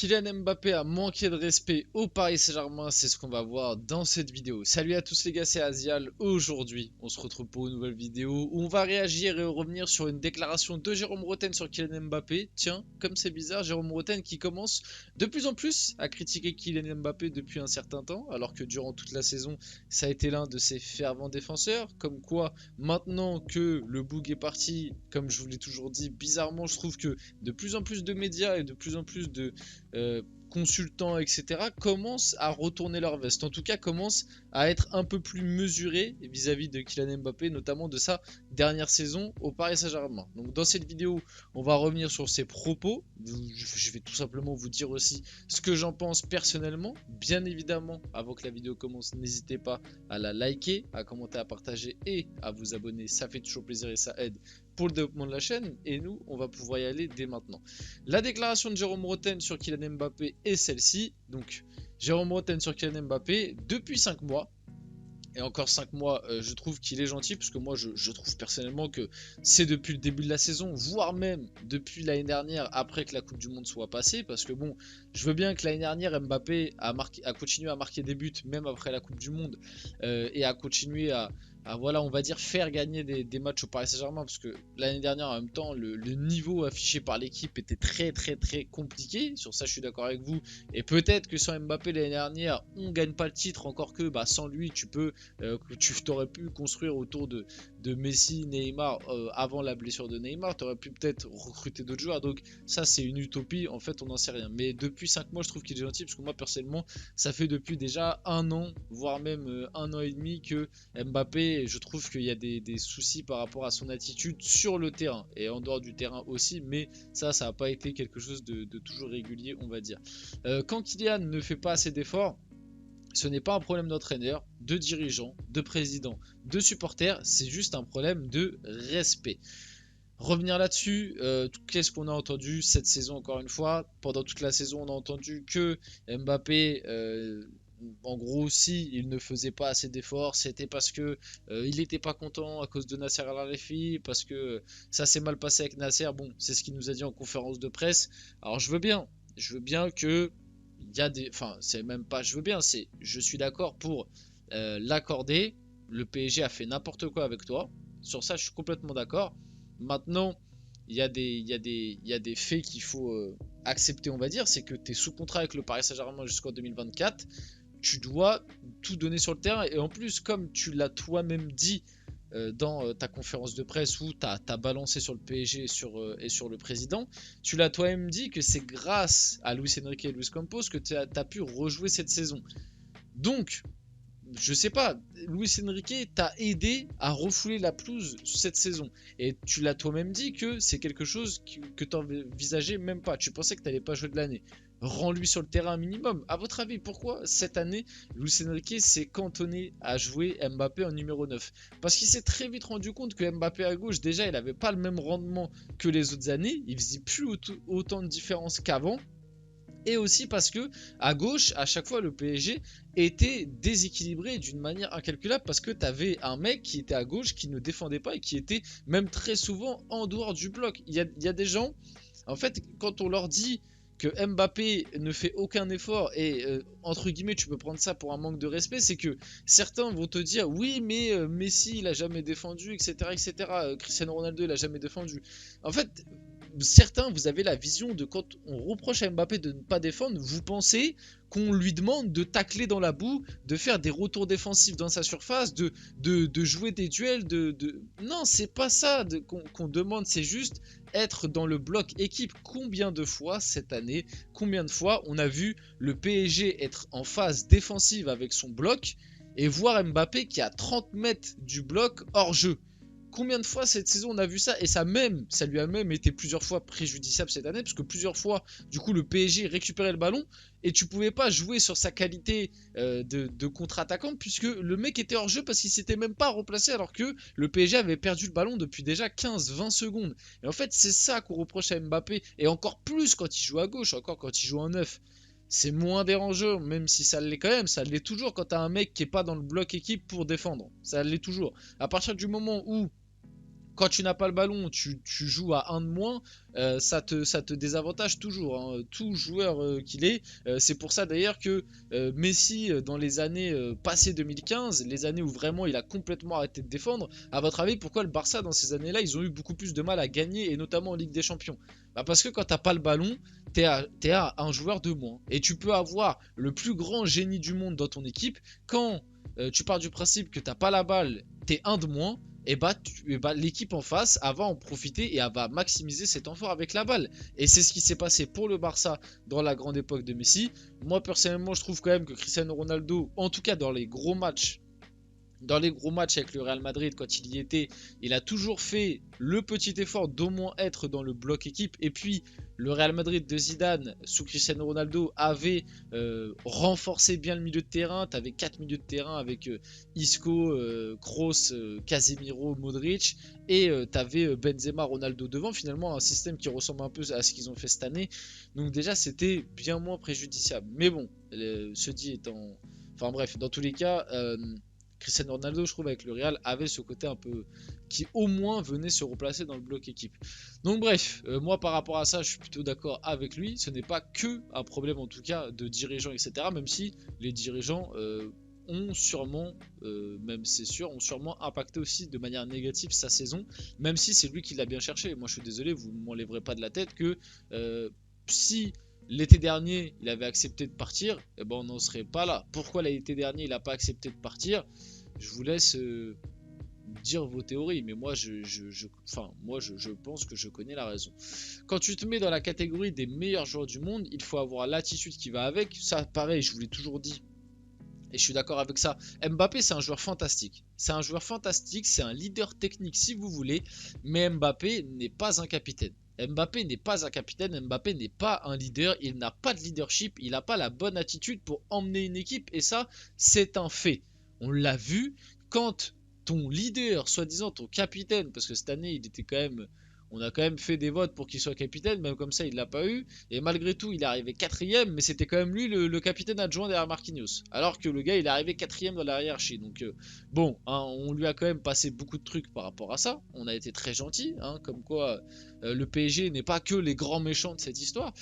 Kylian Mbappé a manqué de respect au Paris Saint-Germain, c'est ce qu'on va voir dans cette vidéo. Salut à tous les gars, c'est Azial. Aujourd'hui, on se retrouve pour une nouvelle vidéo où on va réagir et revenir sur une déclaration de Jérôme Rotten sur Kylian Mbappé. Tiens, comme c'est bizarre, Jérôme Rotten qui commence de plus en plus à critiquer Kylian Mbappé depuis un certain temps, alors que durant toute la saison, ça a été l'un de ses fervents défenseurs. Comme quoi, maintenant que le boug est parti, comme je vous l'ai toujours dit, bizarrement, je trouve que de plus en plus de médias et de plus en plus de consultants, etc., commencent à retourner leur veste. En tout cas, commencent à être un peu plus mesurés vis-à-vis de Kylian Mbappé, notamment de sa dernière saison au Paris Saint-Germain. Donc dans cette vidéo, on va revenir sur ses propos. Je vais tout simplement vous dire aussi ce que j'en pense personnellement. Bien évidemment, avant que la vidéo commence, n'hésitez pas à la liker, à commenter, à partager et à vous abonner. Ça fait toujours plaisir et ça aide pour le développement de la chaîne. Et nous, on va pouvoir y aller dès maintenant. La déclaration de Jérôme Rotten sur Kylian Mbappé est celle-ci. Donc, Jérôme Rotten sur Kylian Mbappé depuis 5 mois. Et encore 5 mois, je trouve qu'il est gentil, parce que moi, je trouve personnellement que c'est depuis le début de la saison, voire même depuis l'année dernière, après que la Coupe du Monde soit passée. Parce que bon, je veux bien que l'année dernière, Mbappé a continué à marquer des buts, même après la Coupe du Monde, et a continué à voilà, on va dire, faire gagner des matchs au Paris Saint-Germain, parce que l'année dernière, en même temps, le niveau affiché par l'équipe était très compliqué. Sur ça, je suis d'accord avec vous. Et peut-être que sans Mbappé l'année dernière, on gagne pas le titre, encore que sans lui, tu t'aurais pu construire autour de Messi, Neymar, avant la blessure de Neymar, tu aurais pu peut-être recruter d'autres joueurs. Donc ça, c'est une utopie, en fait, on n'en sait rien. Mais depuis 5 mois, je trouve qu'il est gentil, parce que moi, personnellement, ça fait depuis déjà un an, voire même 1 an et demi, que Mbappé, je trouve qu'il y a des soucis par rapport à son attitude sur le terrain, et en dehors du terrain aussi, mais ça n'a pas été quelque chose de toujours régulier, on va dire. Quand Kylian ne fait pas assez d'efforts, ce n'est pas un problème d'entraîneur, de dirigeant, de président, de supporter, c'est juste un problème de respect. Revenir là-dessus, qu'est-ce qu'on a entendu cette saison encore une fois? Pendant toute la saison, on a entendu que Mbappé, en gros, si il ne faisait pas assez d'efforts, c'était parce que il n'était pas content à cause de Nasser Al-Khelaifi, parce que ça s'est mal passé avec Nasser. Bon, c'est ce qu'il nous a dit en conférence de presse. Alors je veux bien que il y a des, enfin, c'est même pas, je veux bien, c'est, je suis d'accord pour l'accorder. Le PSG a fait n'importe quoi avec toi. Sur ça, je suis complètement d'accord. Maintenant, il y a des faits qu'il faut accepter, on va dire. C'est que tu es sous contrat avec le Paris Saint-Germain jusqu'en 2024. Tu dois tout donner sur le terrain. Et en plus, comme tu l'as toi-même dit dans ta conférence de presse où tu as balancé sur le PSG et sur le président, tu l'as toi-même dit que c'est grâce à Luis Enrique et Luis Campos que tu as pu rejouer cette saison. Donc, je sais pas, Luis Enrique t'a aidé à refouler la pelouse cette saison. Et tu l'as toi-même dit que c'est quelque chose que tu envisageais même pas. Tu pensais que tu n'allais pas jouer de l'année. Rends-lui sur le terrain un minimum. À votre avis, pourquoi cette année, Luis Enrique s'est cantonné à jouer Mbappé en numéro 9? Parce qu'il s'est très vite rendu compte que Mbappé à gauche, déjà, il n'avait pas le même rendement que les autres années. Il faisait plus autant de différence qu'avant. Et aussi parce que à gauche, à chaque fois, le PSG était déséquilibré d'une manière incalculable, parce que tu avais un mec qui était à gauche qui ne défendait pas et qui était même très souvent en dehors du bloc. Il y a des gens, en fait, quand on leur dit que Mbappé ne fait aucun effort, et entre guillemets tu peux prendre ça pour un manque de respect, c'est que certains vont te dire oui mais Messi il a jamais défendu, etc. Cristiano Ronaldo il a jamais défendu. En fait, certains, vous avez la vision de quand on reproche à Mbappé de ne pas défendre, vous pensez qu'on lui demande de tacler dans la boue, de faire des retours défensifs dans sa surface, de jouer des duels, Non, c'est pas ça qu'on demande, c'est juste être dans le bloc équipe. Combien de fois cette année, combien de fois on a vu le PSG être en phase défensive avec son bloc et voir Mbappé qui est à 30 mètres du bloc hors jeu? Combien de fois cette saison on a vu ça? Et ça lui a même été plusieurs fois préjudiciable cette année, parce que plusieurs fois, du coup, le PSG récupérait le ballon et tu pouvais pas jouer sur sa qualité de contre-attaquant, puisque le mec était hors jeu parce qu'il s'était même pas replacé, alors que le PSG avait perdu le ballon depuis déjà 15-20 secondes. Et en fait, c'est ça qu'on reproche à Mbappé, et encore plus quand il joue à gauche, encore quand il joue en neuf. C'est moins dérangeant, même si ça l'est quand même, ça l'est toujours quand t'as un mec qui est pas dans le bloc équipe pour défendre. Ça l'est toujours. À partir du moment où quand tu n'as pas le ballon, tu joues à un de moins, ça te désavantage toujours, hein, tout joueur qu'il est. C'est pour ça d'ailleurs que Messi, dans les années passées 2015, les années où vraiment il a complètement arrêté de défendre, à votre avis, pourquoi le Barça, dans ces années-là, ils ont eu beaucoup plus de mal à gagner, et notamment en Ligue des Champions? Bah parce que quand t'as pas le ballon, t'es à un joueur de moins. Et tu peux avoir le plus grand génie du monde dans ton équipe, quand tu pars du principe que t'as pas la balle, t'es un de moins, et bah, l'équipe en face, elle va en profiter et elle va maximiser ses temps forts avec la balle. Et c'est ce qui s'est passé pour le Barça dans la grande époque de Messi. Moi personnellement, je trouve quand même que Cristiano Ronaldo, en tout cas dans les gros matchs avec le Real Madrid, quand il y était, il a toujours fait le petit effort d'au moins être dans le bloc équipe. Et puis, le Real Madrid de Zidane, sous Cristiano Ronaldo, avait renforcé bien le milieu de terrain. Tu avais 4 milieux de terrain avec Isco, Kroos, Casemiro, Modric. Et tu avais Benzema, Ronaldo devant. Finalement, un système qui ressemble un peu à ce qu'ils ont fait cette année. Donc déjà, c'était bien moins préjudiciable. Mais bon, ce dit étant... Enfin bref, dans tous les cas... Cristiano Ronaldo, je trouve, avec le Real, avait ce côté un peu qui au moins venait se replacer dans le bloc équipe. Donc bref, moi par rapport à ça, je suis plutôt d'accord avec lui. Ce n'est pas que un problème en tout cas de dirigeants, etc. Même si les dirigeants ont sûrement, même c'est sûr, ont sûrement impacté aussi de manière négative sa saison, même si c'est lui qui l'a bien cherché. Moi je suis désolé, vous ne m'enlèverez pas de la tête que si l'été dernier il avait accepté de partir, eh ben, on n'en serait pas là. Pourquoi l'été dernier il n'a pas accepté de partir? Je vous laisse dire vos théories, mais moi je pense que je connais la raison. Quand tu te mets dans la catégorie des meilleurs joueurs du monde, il faut avoir l'attitude qui va avec. Ça, pareil, je vous l'ai toujours dit, et je suis d'accord avec ça. Mbappé, c'est un joueur fantastique. C'est un joueur fantastique, c'est un leader technique si vous voulez, mais Mbappé n'est pas un capitaine. Mbappé n'est pas un capitaine, Mbappé n'est pas un leader, il n'a pas de leadership, il n'a pas la bonne attitude pour emmener une équipe, et ça, c'est un fait. On l'a vu, quand ton leader, soi-disant ton capitaine, parce que cette année, il était quand même... On a quand même fait des votes pour qu'il soit capitaine, même comme ça il l'a pas eu. Et malgré tout, il est arrivé quatrième, mais c'était quand même lui le capitaine adjoint derrière Marquinhos. Alors que le gars, il est arrivé quatrième dans la hiérarchie. Donc bon, hein, on lui a quand même passé beaucoup de trucs par rapport à ça. On a été très gentil, hein, comme quoi le PSG n'est pas que les grands méchants de cette histoire.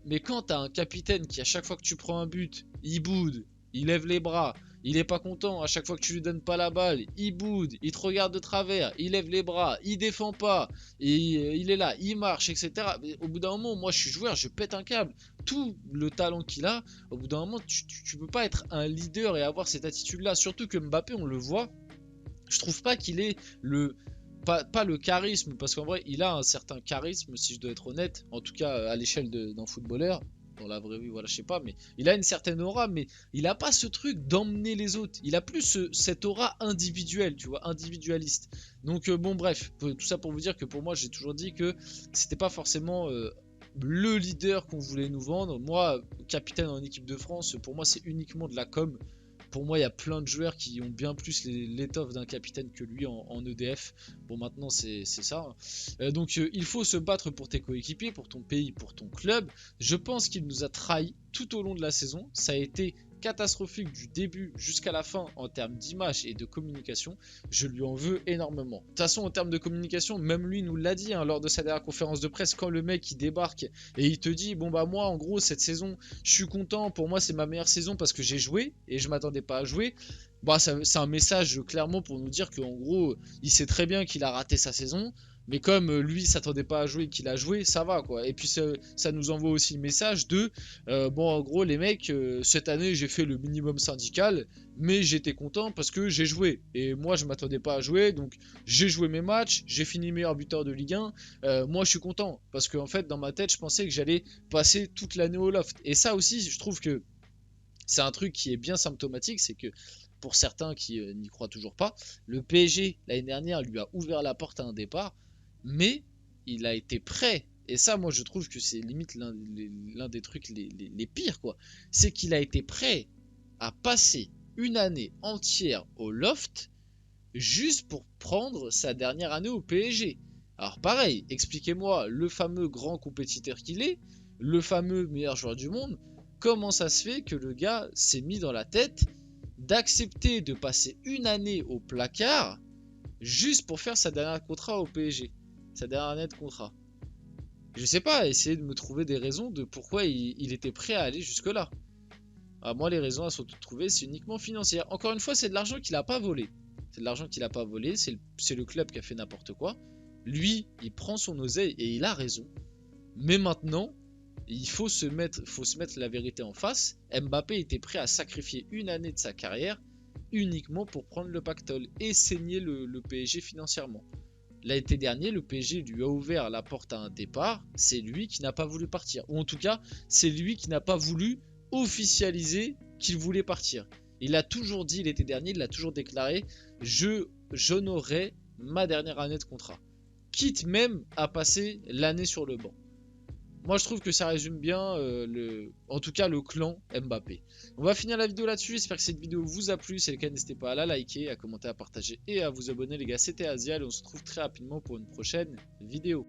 Mais quand tu as un capitaine qui, à chaque fois que tu prends un but, il boude, il lève les bras, il est pas content, à chaque fois que tu lui donnes pas la balle, il boude, il te regarde de travers, il lève les bras, il défend pas, et il est là, il marche, etc. Mais au bout d'un moment, moi je suis joueur, je pète un câble. Tout le talent qu'il a, au bout d'un moment, tu peux pas être un leader et avoir cette attitude-là. Surtout que Mbappé, on le voit, je trouve pas qu'il ait le... Pas le charisme, parce qu'en vrai, il a un certain charisme, si je dois être honnête, en tout cas à l'échelle d'un footballeur. Dans la vraie vie, voilà, je sais pas, mais il a une certaine aura, mais il a pas ce truc d'emmener les autres. Il a plus cette aura individuelle, tu vois, individualiste. Donc bon, bref, tout ça pour vous dire que pour moi, j'ai toujours dit que c'était pas forcément le leader qu'on voulait nous vendre. Moi, capitaine en équipe de France, pour moi, c'est uniquement de la com. Pour moi, il y a plein de joueurs qui ont bien plus l'étoffe d'un capitaine que lui en EDF. Bon, maintenant, c'est ça. Donc, il faut se battre pour tes coéquipiers, pour ton pays, pour ton club. Je pense qu'il nous a trahis tout au long de la saison. Ça a été catastrophique du début jusqu'à la fin en termes d'image et de communication. Je lui en veux énormément. De toute façon, en termes de communication, même lui nous l'a dit, hein, lors de sa dernière conférence de presse, quand le mec il débarque et il te dit bon bah moi en gros cette saison je suis content, pour moi c'est ma meilleure saison parce que j'ai joué et je m'attendais pas à jouer. Bah c'est un message clairement pour nous dire qu'en gros il sait très bien qu'il a raté sa saison. Mais comme lui s'attendait pas à jouer et qu'il a joué, ça va quoi. Et puis ça nous envoie aussi le message de bon en gros les mecs, cette année j'ai fait le minimum syndical, mais j'étais content parce que j'ai joué. Et moi je m'attendais pas à jouer, donc j'ai joué mes matchs, j'ai fini meilleur buteur de Ligue 1. Moi je suis content parce qu'en fait dans ma tête je pensais que j'allais passer toute l'année au loft. Et ça aussi je trouve que c'est un truc qui est bien symptomatique, c'est que pour certains qui n'y croient toujours pas, le PSG l'année dernière lui a ouvert la porte à un départ, mais il a été prêt. Et ça, moi, je trouve que c'est limite l'un des trucs les pires, quoi. C'est qu'il a été prêt à passer une année entière au loft juste pour prendre sa dernière année au PSG. Alors pareil, expliquez-moi, le fameux grand compétiteur qu'il est, le fameux meilleur joueur du monde, comment ça se fait que le gars s'est mis dans la tête d'accepter de passer une année au placard juste pour faire sa dernière contrat au PSG, sa dernière année de contrat. Je sais pas, essayer de me trouver des raisons de pourquoi il était prêt à aller jusque-là. Ah, moi, les raisons, elles sont toutes trouvées, c'est uniquement financière. Encore une fois, c'est de l'argent qu'il a pas volé. C'est de l'argent qu'il a pas volé, c'est le club qui a fait n'importe quoi. Lui, il prend son oseille et il a raison. Mais maintenant, il faut se mettre la vérité en face. Mbappé était prêt à sacrifier une année de sa carrière uniquement pour prendre le pactole et saigner le PSG financièrement. L'été dernier, le PSG lui a ouvert la porte à un départ. C'est lui qui n'a pas voulu partir. Ou en tout cas, c'est lui qui n'a pas voulu officialiser qu'il voulait partir. Il a toujours dit l'été dernier, il a toujours déclaré « j'honorerai ma dernière année de contrat ». Quitte même à passer l'année sur le banc. Moi, je trouve que ça résume bien, en tout cas, le clan Mbappé. On va finir la vidéo là-dessus. J'espère que cette vidéo vous a plu. Si c'est le cas, n'hésitez pas à la liker, à commenter, à partager et à vous abonner, les gars. C'était Azial et on se retrouve très rapidement pour une prochaine vidéo.